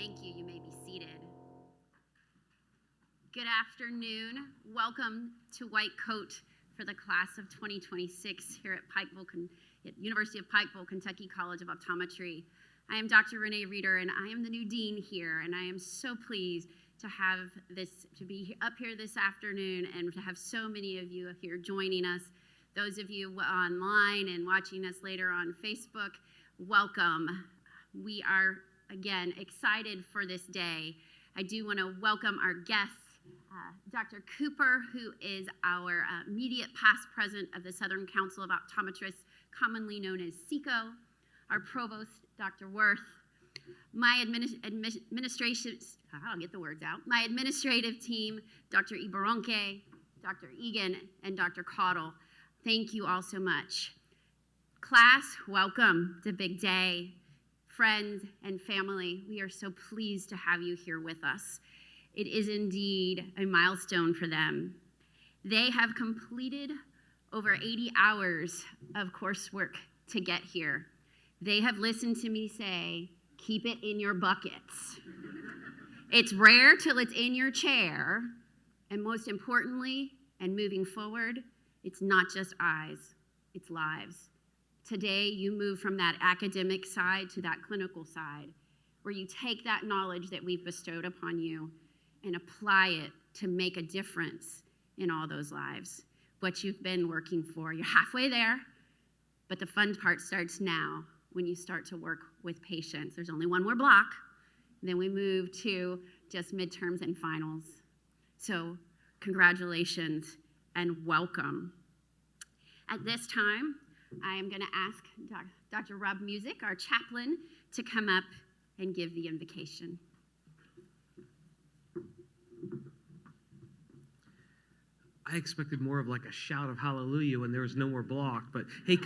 Thank you. You may be seated. Good afternoon. Welcome to White Coat for the class of 2026 here at University of Pikeville, Kentucky College of Optometry. I am Dr. Renee Reeder, and I am the new dean here, and I am so pleased to be up here this afternoon and to have so many of you here joining us. Those of you online and watching us later on Facebook, welcome. We are, again, excited for this day. I do want to welcome our guests, Dr. Cooper, who is our immediate past president of the Southern Council of Optometrists, commonly known as KYCO, our provost, Dr. Worth, my administrative team, Dr. Ibaronke, Dr. Egan, and Dr. Caudle. Thank you all so much. Class, welcome to Big Day. Friends and family, we are so pleased to have you here with us. It is indeed a milestone for them. They have completed over 80 hours of coursework to get here. They have listened to me say, keep it in your buckets. It's rare till it's in your chair, and most importantly, and moving forward, it's not just eyes, it's lives. Today, you move from that academic side to that clinical side, where you take that knowledge that we've bestowed upon you and apply it to make a difference in all those lives. What you've been working for, you're halfway there, but the fun part starts now when you start to work with patients. There's only one more block, and then we move to just midterms and finals. So congratulations and welcome. At this time, I am going to ask Dr. Rob Music, our chaplain, to come up and give the invocation. I expected more of like a shout of hallelujah when there was no more block, but hey,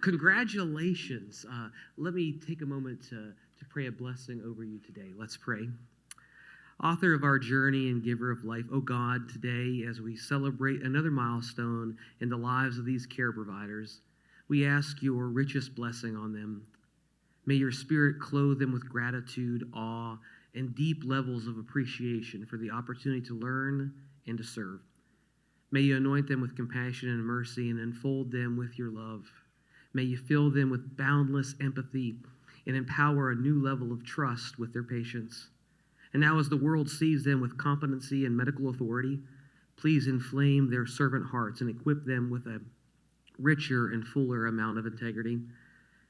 congratulations. Let me take a moment to pray a blessing over you today. Let's pray. Author of our journey and giver of life, oh God, today as we celebrate another milestone in the lives of these care providers, we ask your richest blessing on them. May your spirit clothe them with gratitude, awe, and deep levels of appreciation for the opportunity to learn and to serve. May you anoint them with compassion and mercy and enfold them with your love. May you fill them with boundless empathy and empower a new level of trust with their patients. And now as the world sees them with competency and medical authority, please inflame their servant hearts and equip them with a richer and fuller amount of integrity.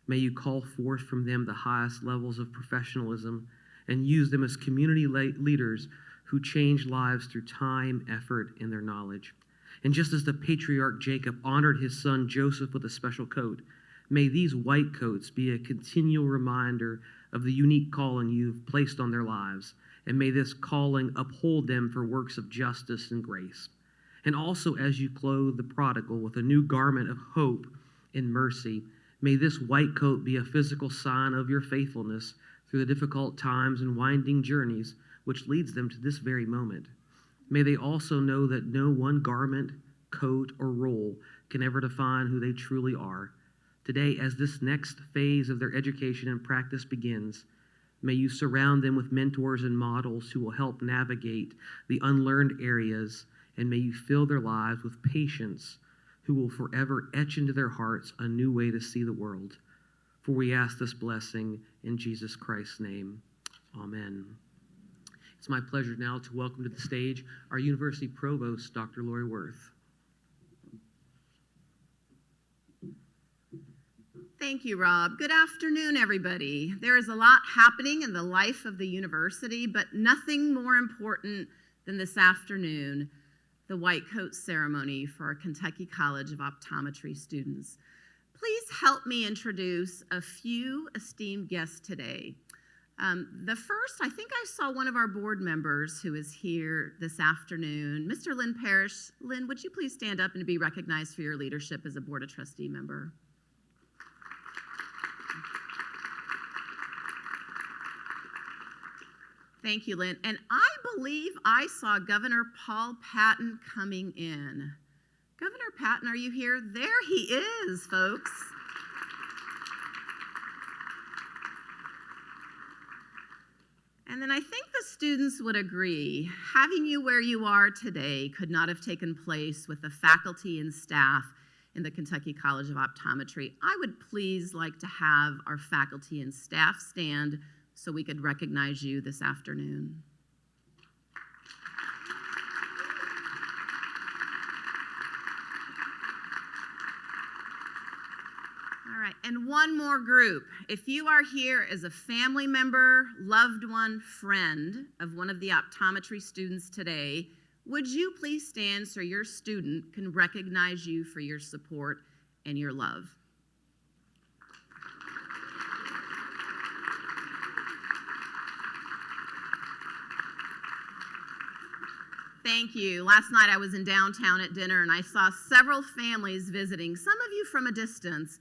May you call forth from them the highest levels of professionalism and use them as community leaders who change lives through time, effort, and their knowledge. And just as the patriarch Jacob honored his son Joseph with a special coat, may these white coats be a continual reminder of the unique calling you've placed on their lives, and may this calling uphold them for works of justice and grace. And also as you clothe the prodigal with a new garment of hope and mercy, may this white coat be a physical sign of your faithfulness through the difficult times and winding journeys which leads them to this very moment. May they also know that no one garment, coat, or role can ever define who they truly are. Today, as this next phase of their education and practice begins, may you surround them with mentors and models who will help navigate the unlearned areas, and may you fill their lives with patience who will forever etch into their hearts a new way to see the world. For we ask this blessing in Jesus Christ's name. Amen. It's my pleasure now to welcome to the stage our University Provost, Dr. Lori Worth. Thank you, Rob. Good afternoon, everybody. There is a lot happening in the life of the university, but nothing more important than this afternoon, the White Coat ceremony for our Kentucky College of Optometry students. Please help me introduce a few esteemed guests today. The first, I think I saw one of our board members who is here this afternoon, Mr. Lynn Parrish. Lynn, would you please stand up and be recognized for your leadership as a Board of Trustee member? Thank you, Lynn. And I believe I saw Governor Paul Patton coming in. Governor Patton, are you here? There he is, folks. And then I think the students would agree, having you where you are today could not have taken place with the faculty and staff in the Kentucky College of Optometry. I would please like to have our faculty and staff stand so we could recognize you this afternoon. All right, and one more group. If you are here as a family member, loved one, friend of one of the optometry students today, would you please stand so your student can recognize you for your support and your love? Thank you. Last night I was in downtown at dinner and I saw several families visiting, some of you from a distance.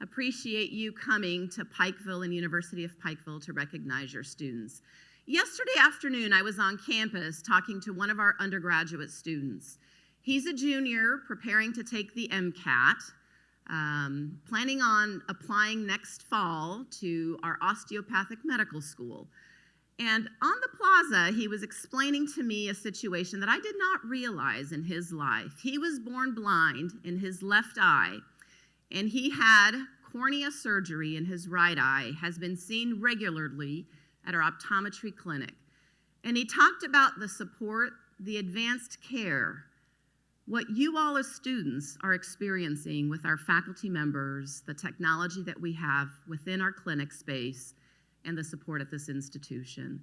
Appreciate you coming to Pikeville and University of Pikeville to recognize your students. Yesterday afternoon, I was on campus talking to one of our undergraduate students. He's a junior preparing to take the MCAT, planning on applying next fall to our osteopathic medical school. And on the plaza, he was explaining to me a situation that I did not realize in his life. He was born blind in his left eye, and he had cornea surgery in his right eye, has been seen regularly at our optometry clinic. And he talked about the support, the advanced care, what you all as students are experiencing with our faculty members, the technology that we have within our clinic space, and the support at this institution.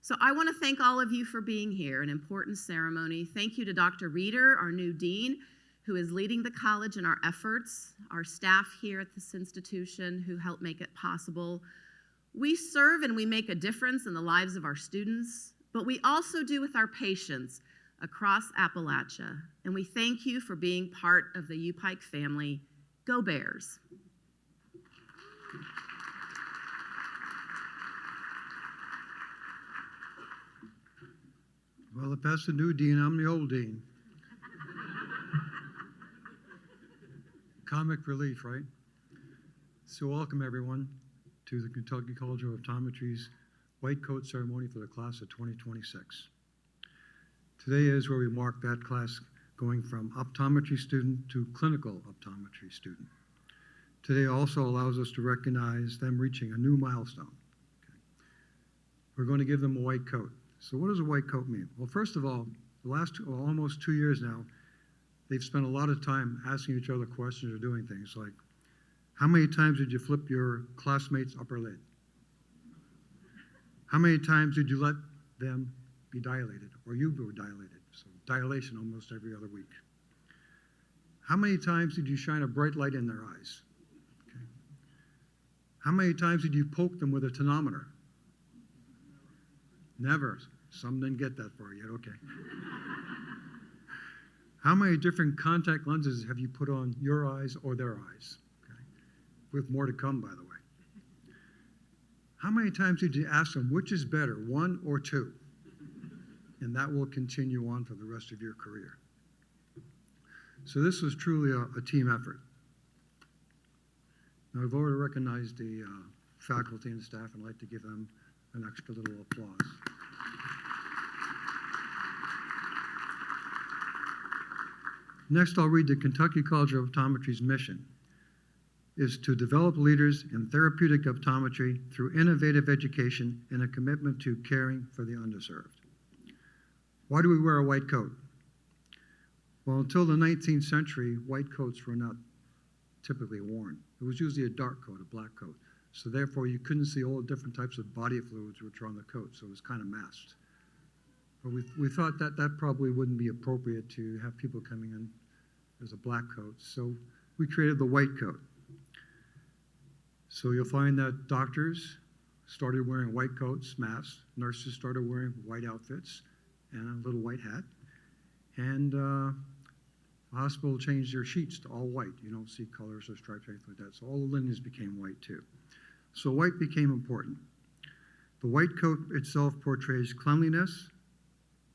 So I want to thank all of you for being here, an important ceremony. Thank you to Dr. Reeder, our new dean, who is leading the college in our efforts, our staff here at this institution who help make it possible. We serve and we make a difference in the lives of our students, but we also do with our patients across Appalachia. And we thank you for being part of the UPIKE family. Go Bears! Well, if that's the new dean, I'm the old dean. Comic relief, right? So welcome everyone to the Kentucky College of Optometry's white coat ceremony for the class of 2026. Today is where we mark that class going from optometry student to clinical optometry student. Today also allows us to recognize them reaching a new milestone. Okay. We're going to give them a white coat. So what does a white coat mean? Well, first of all, the last almost 2 years now, they've spent a lot of time asking each other questions or doing things like, how many times did you flip your classmate's upper lid? How many times did you let them be dilated or you were dilated? So dilation almost every other week. How many times did you shine a bright light in their eyes? Okay. How many times did you poke them with a tonometer? Never. Some didn't get that far yet, okay. How many different contact lenses have you put on your eyes or their eyes? Okay. With more to come, by the way. How many times did you ask them which is better, one or two? And that will continue on for the rest of your career. So this was truly a team effort. Now, I've already recognized the faculty and staff, and I'd like to give them an extra little applause. Next, I'll read the Kentucky College of Optometry's mission is to develop leaders in therapeutic optometry through innovative education and a commitment to caring for the underserved. Why do we wear a white coat? Well, until the 19th century, white coats were not typically worn. It was usually a dark coat, a black coat. So therefore, you couldn't see all the different types of body fluids which were on the coat, so it was kind of masked. But we thought that that probably wouldn't be appropriate to have people coming in as a black coat, so we created the white coat. So you'll find that doctors started wearing white coats, masks, nurses started wearing white outfits and a little white hat, and the hospital changed their sheets to all white. You don't see colors or stripes or anything like that, so all the linens became white too. So white became important. The white coat itself portrays cleanliness,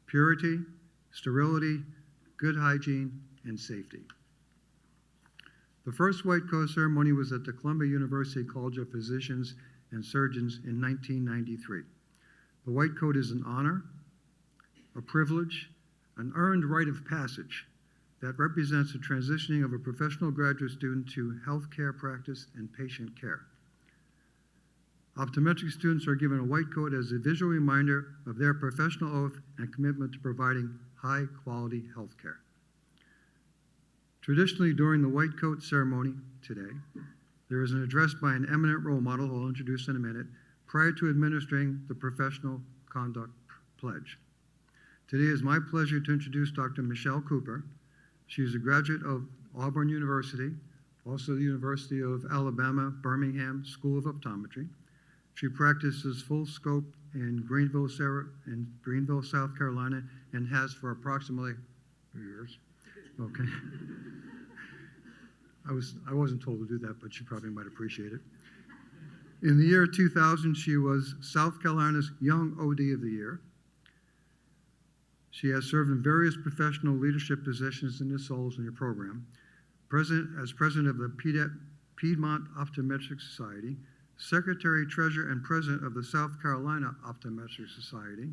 purity, sterility, good hygiene, and safety. The first white coat ceremony was at the Columbia University College of Physicians and Surgeons in 1993. The white coat is an honor, a privilege, an earned rite of passage that represents the transitioning of a professional graduate student to healthcare practice and patient care. Optometric students are given a white coat as a visual reminder of their professional oath and commitment to providing high-quality health care. Traditionally, during the white coat ceremony today, there is an address by an eminent role model, who I'll introduce in a minute, prior to administering the professional conduct pledge. Today it is my pleasure to introduce Dr. Michelle Cooper. She is a graduate of Auburn University, also the University of Alabama, Birmingham School of Optometry. She practices full scope in Greenville, South Carolina, and has for approximately years. Okay. I wasn't told to do that, but she probably might appreciate it. In the year 2000, she was South Carolina's Young OD of the Year. She has served in various professional leadership positions in the SOLS in your program. As president of the Piedmont Optometric Society, secretary, treasurer, and president of the South Carolina Optometric Society.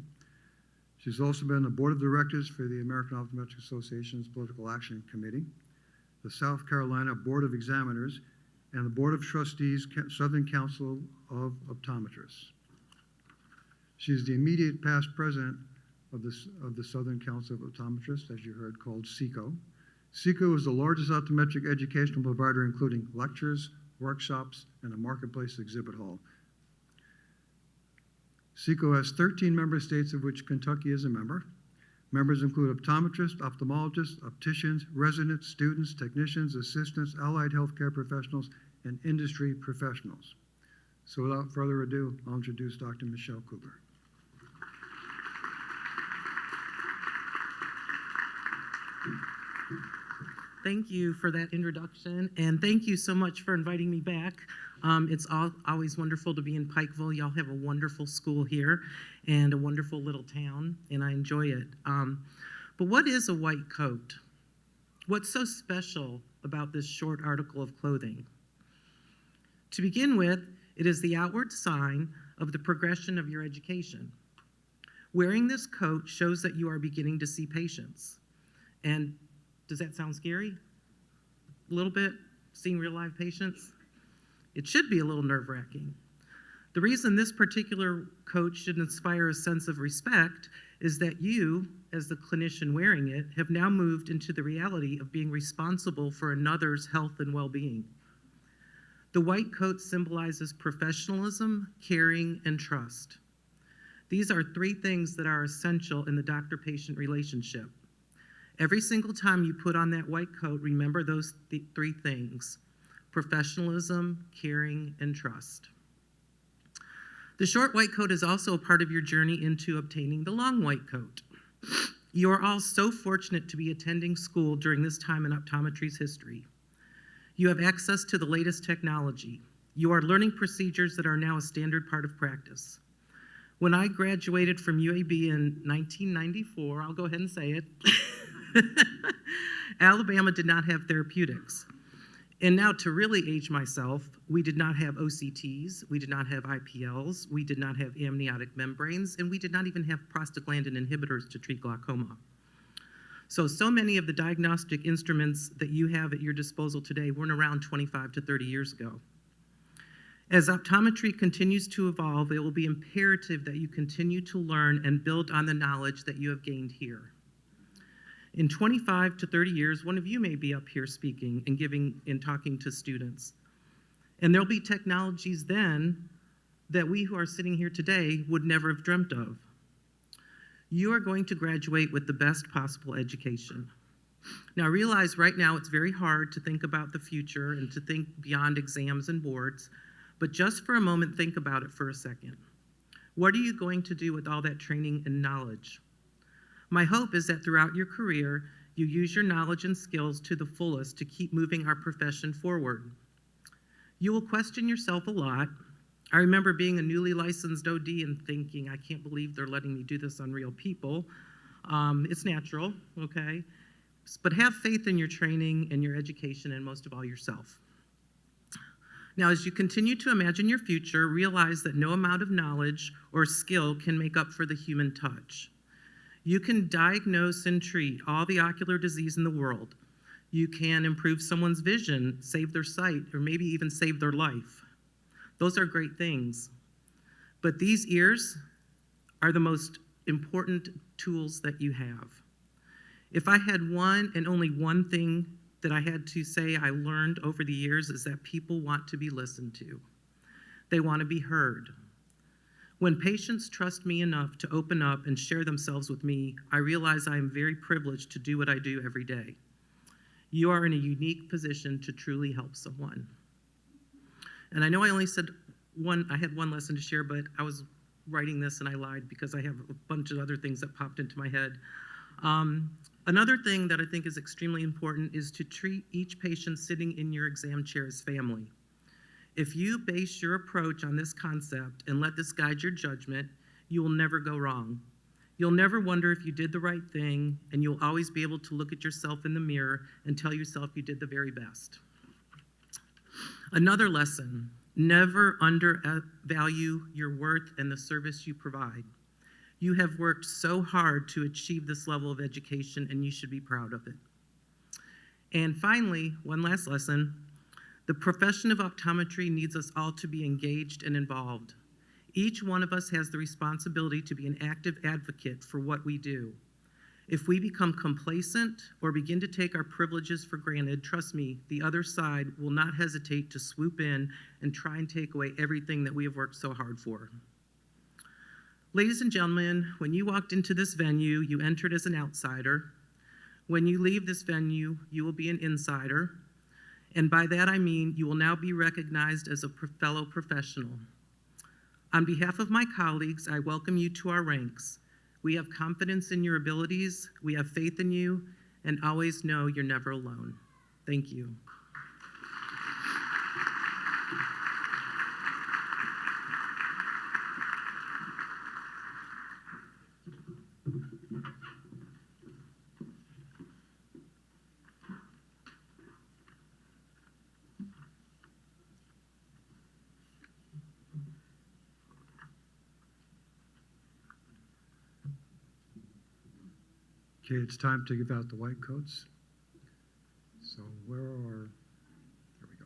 She's also been on the board of directors for the American Optometric Association's Political Action Committee, the South Carolina Board of Examiners, and the Board of Trustees, Southern Council of Optometrists. She's the immediate past president of the Southern Council of Optometrists, as you heard, called KYCO. KYCO is the largest optometric educational provider, including lectures, workshops, and a marketplace exhibit hall. KYCO has 13 member states, of which Kentucky is a member. Members include optometrists, ophthalmologists, opticians, residents, students, technicians, assistants, allied healthcare professionals, and industry professionals. So without further ado, I'll introduce Dr. Michelle Cooper. Thank you for that introduction, and thank you so much for inviting me back. It's always wonderful to be in Pikeville. Y'all have a wonderful school here and a wonderful little town, and I enjoy it. But what is a white coat? What's so special about this short article of clothing? To begin with, it is the outward sign of the progression of your education. Wearing this coat shows that you are beginning to see patients. And does that sound scary? A little bit? Seeing real live patients? It should be a little nerve-wracking. The reason this particular coat should inspire a sense of respect is that you, as the clinician wearing it, have now moved into the reality of being responsible for another's health and well-being. The white coat symbolizes professionalism, caring, and trust. These are three things that are essential in the doctor-patient relationship. Every single time you put on that white coat, remember those three things: professionalism, caring, and trust. The short white coat is also a part of your journey into obtaining the long white coat. You are all so fortunate to be attending school during this time in optometry's history. You have access to the latest technology. You are learning procedures that are now a standard part of practice. When I graduated from UAB in 1994, I'll go ahead and say it, Alabama did not have therapeutics. And now, to really age myself, we did not have OCTs, we did not have IPLs, we did not have amniotic membranes, and we did not even have prostaglandin inhibitors to treat glaucoma. So many of the diagnostic instruments that you have at your disposal today weren't around 25 to 30 years ago. As optometry continues to evolve, it will be imperative that you continue to learn and build on the knowledge that you have gained here. In 25 to 30 years, one of you may be up here speaking and giving and talking to students. And there'll be technologies then that we who are sitting here today would never have dreamt of. You are going to graduate with the best possible education. Now realize right now it's very hard to think about the future and to think beyond exams and boards, but just for a moment, think about it for a second. What are you going to do with all that training and knowledge? My hope is that throughout your career, you use your knowledge and skills to the fullest to keep moving our profession forward. You will question yourself a lot. I remember being a newly licensed OD and thinking, I can't believe they're letting me do this on real people. It's natural, okay? But have faith in your training and your education and most of all yourself. Now, as you continue to imagine your future, realize that no amount of knowledge or skill can make up for the human touch. You can diagnose and treat all the ocular disease in the world. You can improve someone's vision, save their sight, or maybe even save their life. Those are great things. But these ears are the most important tools that you have. If I had one and only one thing that I had to say I learned over the years, is that people want to be listened to. They want to be heard. When patients trust me enough to open up and share themselves with me, I realize I am very privileged to do what I do every day. You are in a unique position to truly help someone. And I know I only said I had one lesson to share, but I was writing this and I lied because I have a bunch of other things that popped into my head. Another thing that I think is extremely important is to treat each patient sitting in your exam chair as family. If you base your approach on this concept and let this guide your judgment, you will never go wrong. You'll never wonder if you did the right thing, and you'll always be able to look at yourself in the mirror and tell yourself you did the very best. Another lesson, never undervalue your worth and the service you provide. You have worked so hard to achieve this level of education, and you should be proud of it. And finally, one last lesson, the profession of optometry needs us all to be engaged and involved. Each one of us has the responsibility to be an active advocate for what we do. If we become complacent or begin to take our privileges for granted, trust me, the other side will not hesitate to swoop in and try and take away everything that we have worked so hard for. Ladies and gentlemen, when you walked into this venue, you entered as an outsider. When you leave this venue, you will be an insider. And by that I mean you will now be recognized as a fellow professional. On behalf of my colleagues, I welcome you to our ranks. We have confidence in your abilities, we have faith in you, and always know you're never alone. Thank you. Okay, it's time to give out the white coats. So here we go.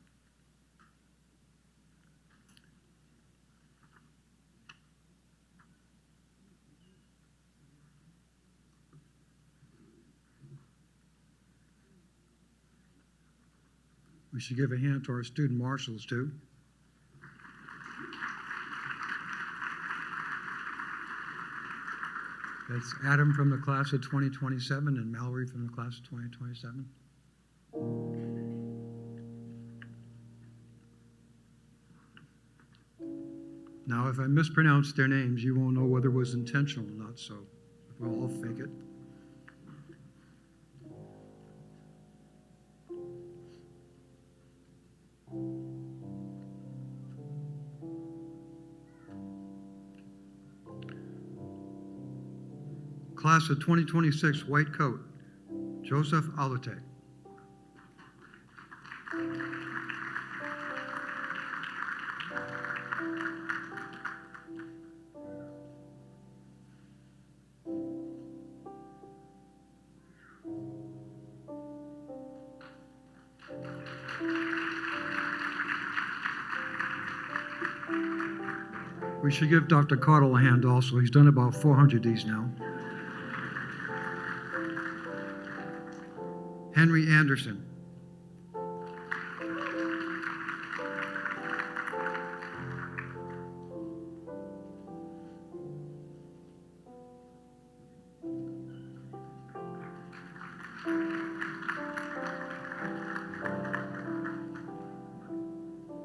We should give a hand to our student marshals too. That's Adam from the class of 2027 and Mallory from the class of 2027. Now, if I mispronounce their names, you won't know whether it was intentional or not, so we'll all fake it. Class of 2026 white coat, Joseph Alate. We should give Dr. Caudle a hand also. He's done about 400 of these now. Henry Anderson.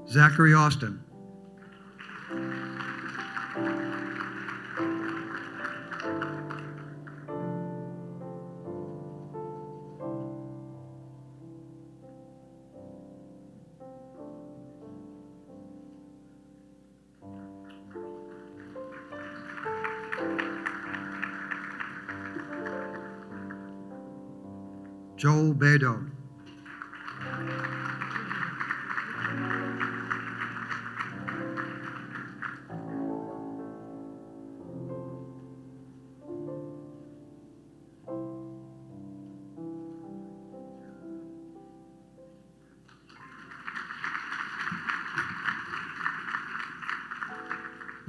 Zachary Austin. Joel Bedo.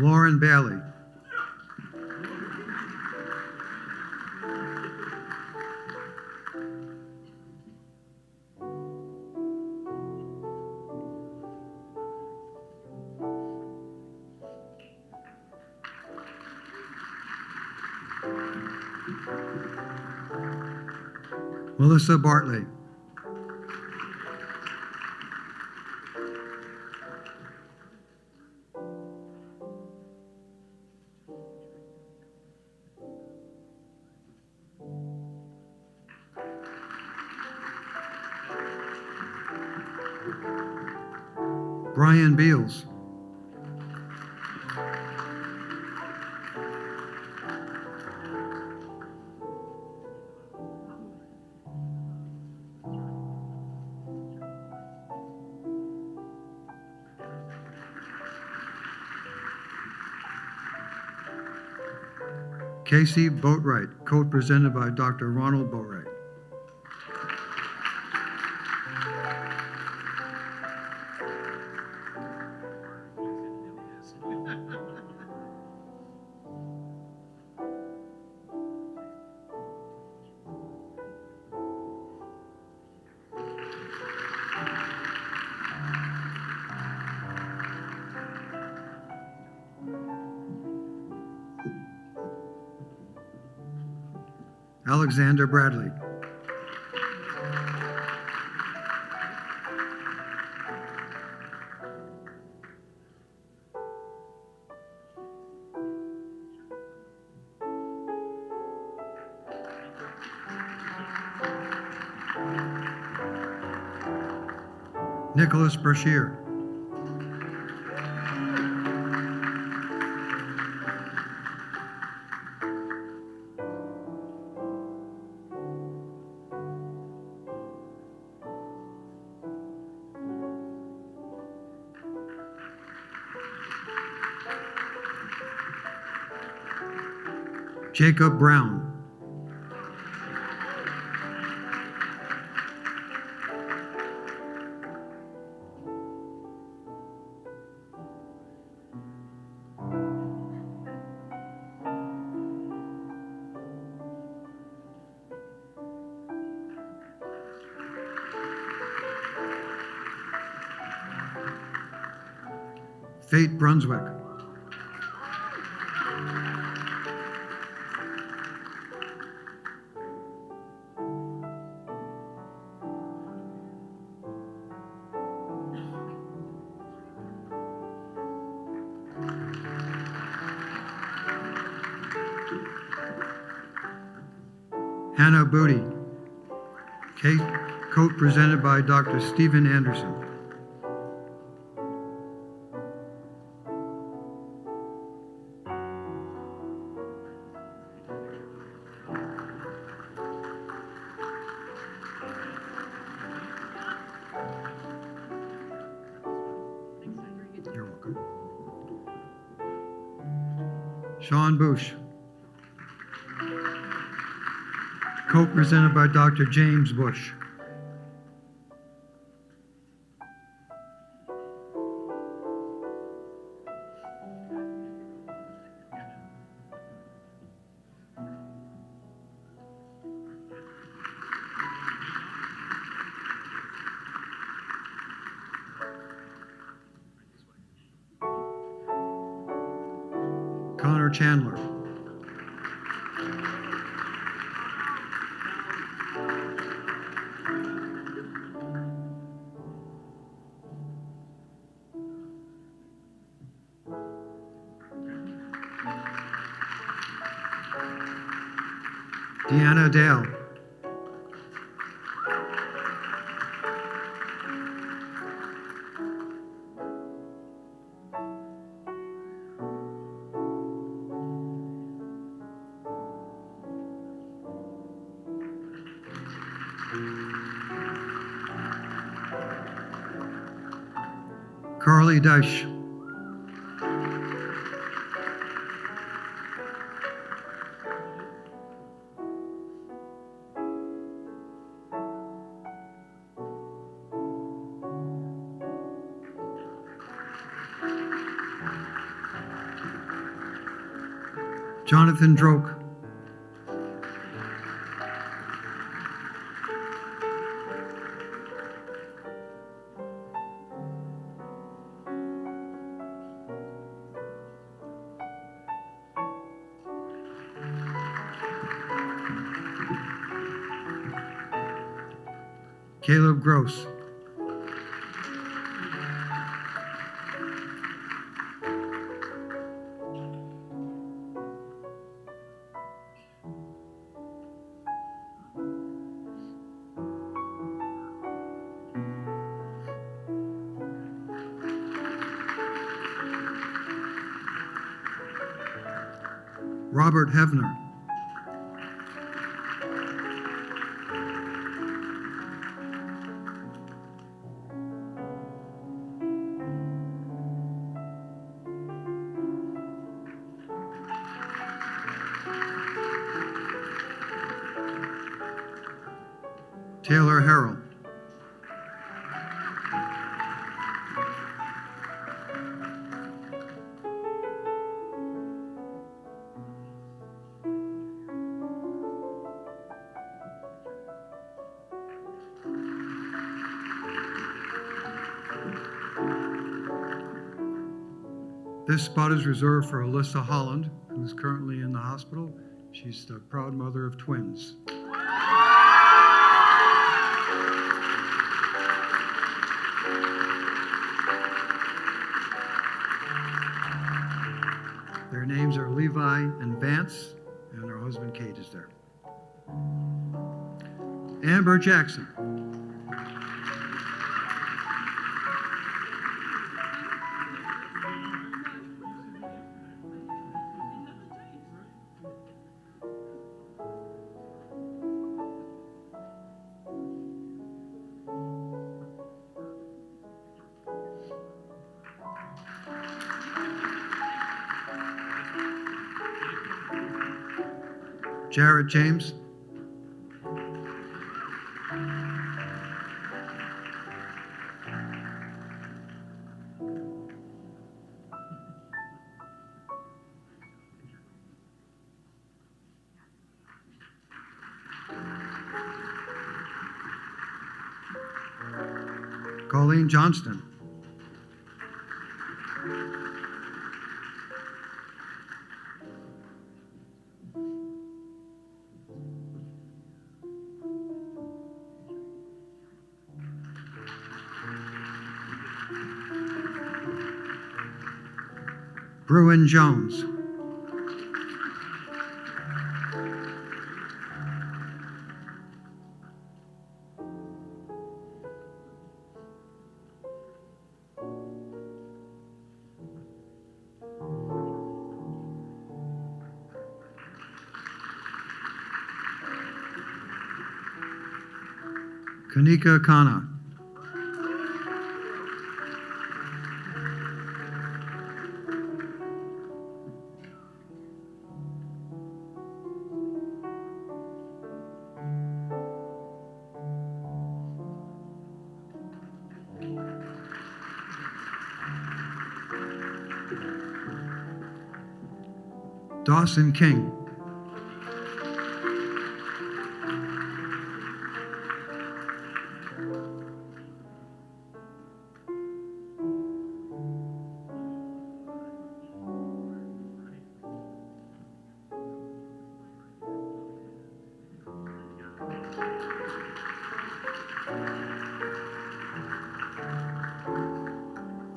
Lauren Bailey. Melissa Bartley. Brian Beals. Casey Boatwright, coat presented by Dr. Ronald Boatwright. Alexander Bradley. Nicholas Brashear. Jacob Brown. Fate Brunswick. Hannah Booty, coat presented by Dr. Stephen Anderson. You're welcome. Sean Bush, coat presented by Dr. James Bush. Connor Chandler. Deanna Dale. Carly Dyche. Jonathan Droke. Caleb Gross. Robert Hevner. Taylor Harrell. This spot is reserved for Alyssa Holland, who's currently in the hospital. She's the proud mother of twins. Their names are Levi and Vance, and her husband Kate is there. Amber Jackson. Jarrett James. Colleen Johnston. Bruin Jones. Kanika Khanna. Dawson King.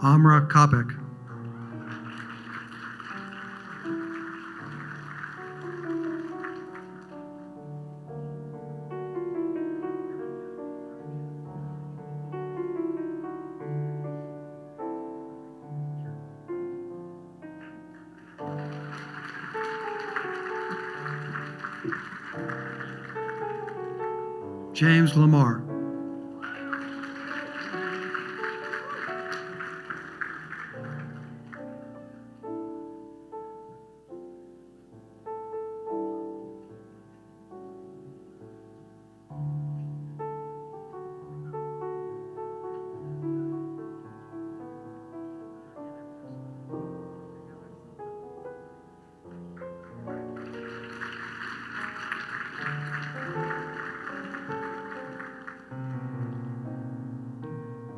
Amra Kopek. James Lamar.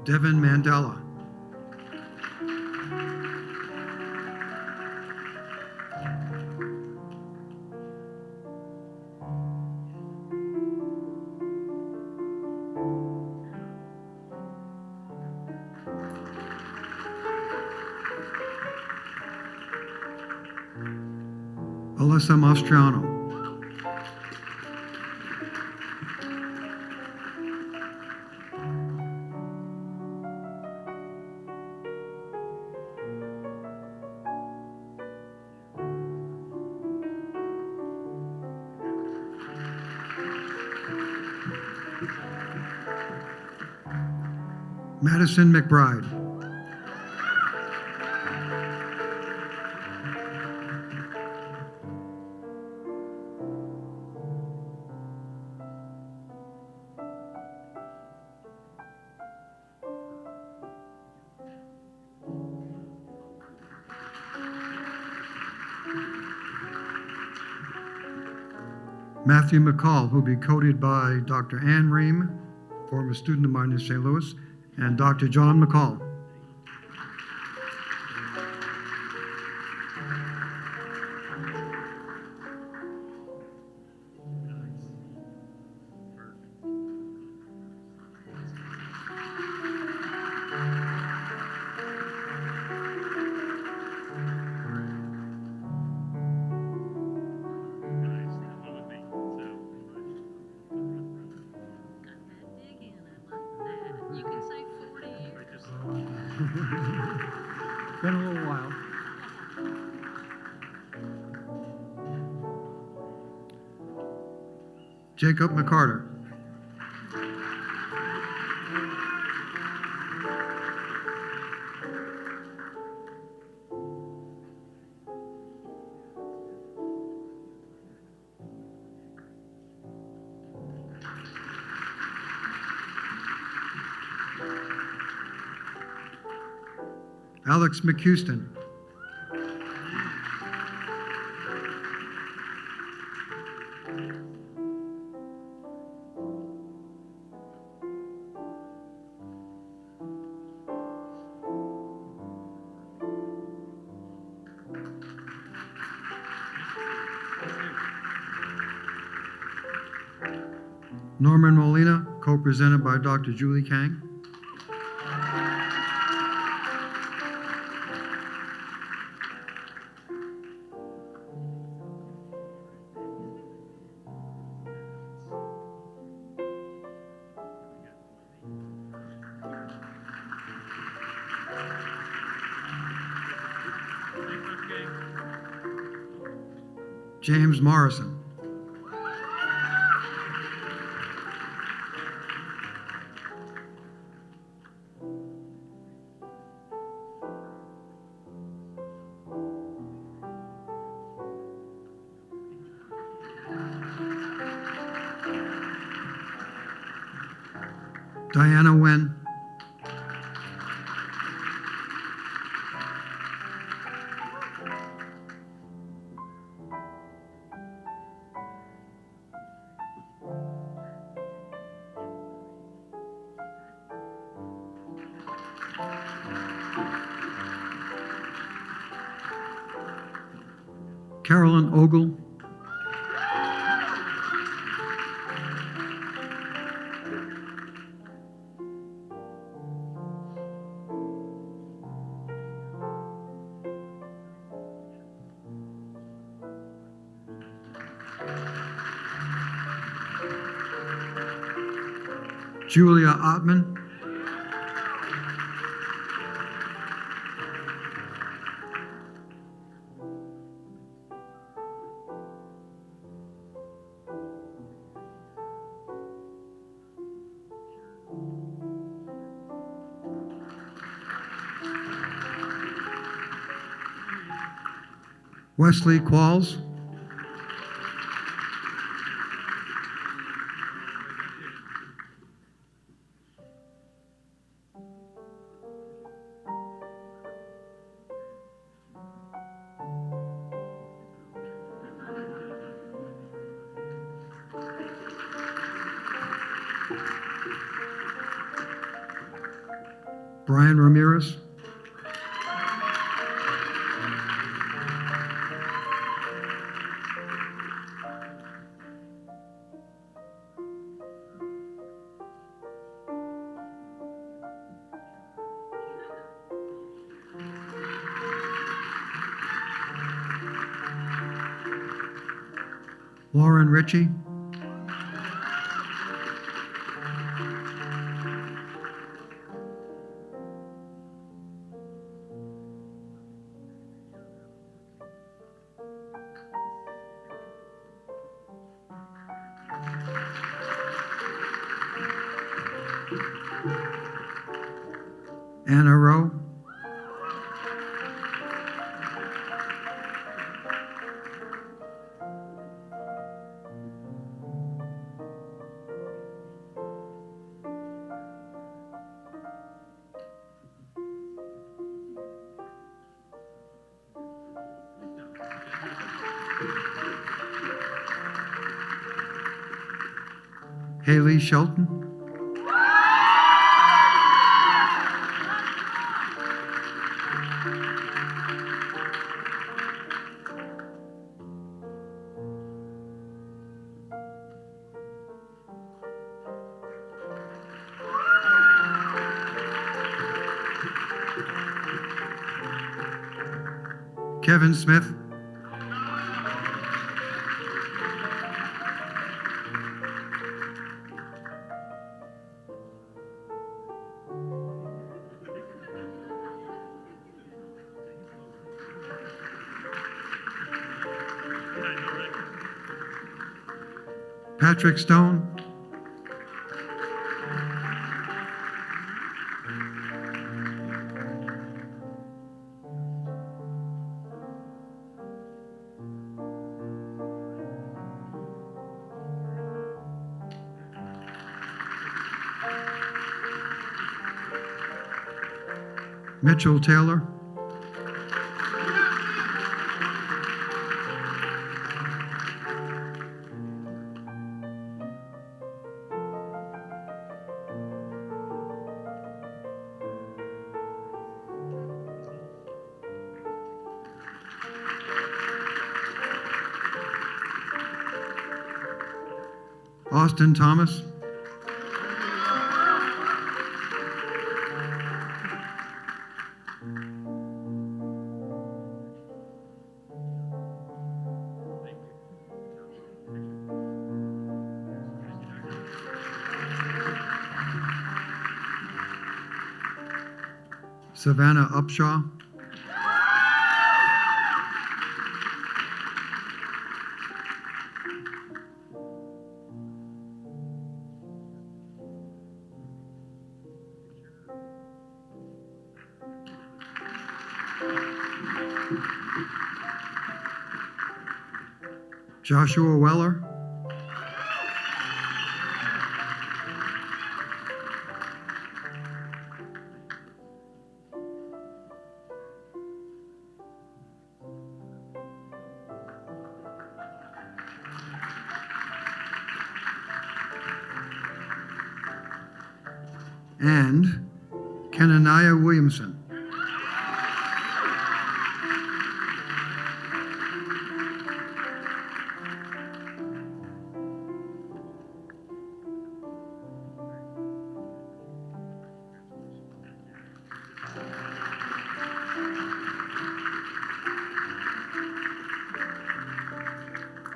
Devin Mandela. Alyssa Mastriano. Madison McBride. Matthew McCall, who will be coded by Dr. Ann Ream, former student of mine in St. Louis, and Dr. John McCall. Been a little while. Jacob McCarter. Alex McHouston. Norman Molina, co-presented by Dr. Julie Kang. James Morrison. Diana Wen. Carolyn Ogle. Julia Ottman. Wesley Qualls. Brian Ramirez, Lauren Ritchie, Anna Rowe, Haley Shelton, Kevin Smith, Patrick Stone, Mitchell Taylor, Austin Thomas, Savannah Upshaw, Joshua Weller, and Kenaniah Williamson.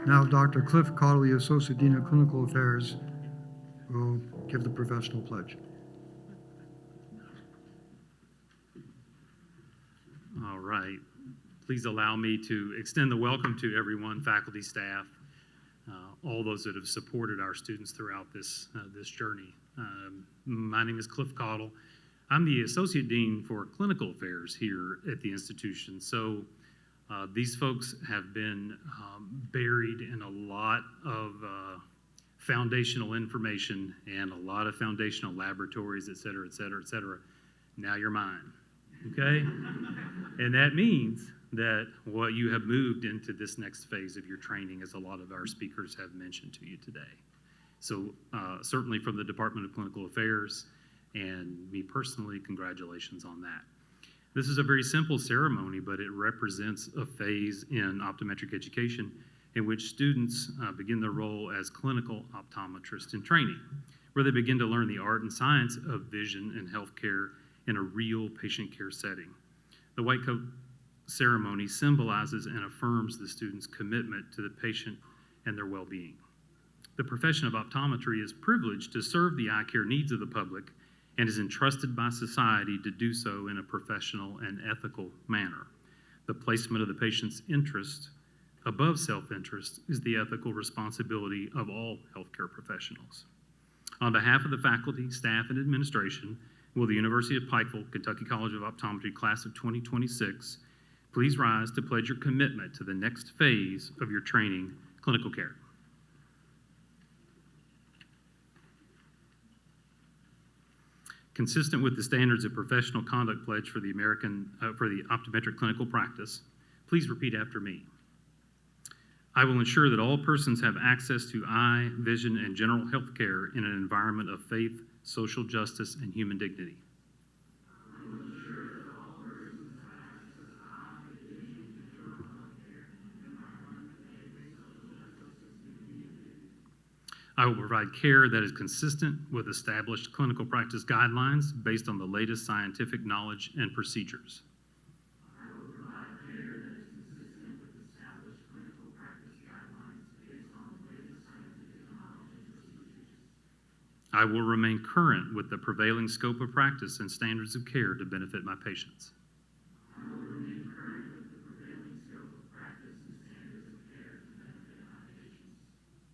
Now, Dr. Cliff Cottle, the Associate Dean of Clinical Affairs, will give the professional pledge. All right. Please allow me to extend the welcome to everyone, faculty, staff, all those that have supported our students throughout this journey. My name is Cliff Cottle. I'm the Associate Dean for Clinical Affairs here at the institution. So these folks have been buried in a lot of foundational information and a lot of foundational laboratories, et cetera, et cetera, et cetera. Now you're mine, okay? And that means that what you have moved into this next phase of your training, as a lot of our speakers have mentioned to you today. So certainly from the Department of Clinical Affairs, And me personally, congratulations on that. This is a very simple ceremony, but it represents a phase in optometric education in which students begin their role as clinical optometrists in training, where they begin to learn the art and science of vision and healthcare in a real patient care setting. The white coat ceremony symbolizes and affirms the students' commitment to the patient and their well-being. The profession of optometry is privileged to serve the eye care needs of the public and is entrusted by society to do so in a professional and ethical manner. The placement of the patient's interest above self-interest is the ethical responsibility of all healthcare professionals. On behalf of the faculty, staff, and administration, will the University of Pikeville, Kentucky College of Optometry class of 2026 please rise to pledge your commitment to the next phase of your training, clinical care. Consistent with the standards of professional conduct pledge for the optometric clinical practice, please repeat after me. I will ensure that all persons have access to eye, vision, and general health care in an environment of faith, social justice, and human dignity. I will provide care that is consistent with established clinical practice guidelines based on the latest scientific knowledge and procedures. I will remain current with the prevailing scope of practice and standards of care to benefit my patients.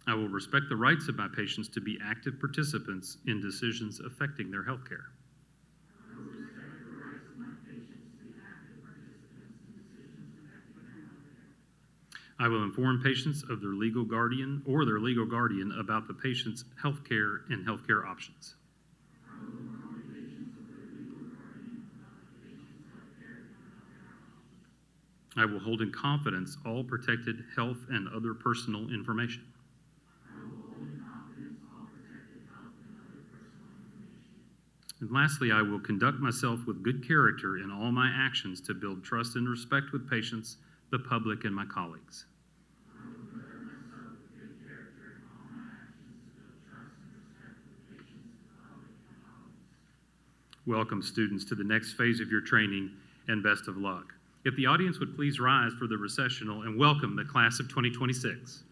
I will respect the rights of my patients to be active participants in decisions affecting their health care. I will inform patients of their legal guardian or their legal guardian about the patient's health care and health care options. I will hold in confidence all protected health and other personal information. And lastly, I will conduct myself with good character in all my actions to build trust and respect with patients, the public, and my colleagues. Welcome, students, to the next phase of your training, and best of luck. If the audience would please rise for the recessional and welcome the class of 2026.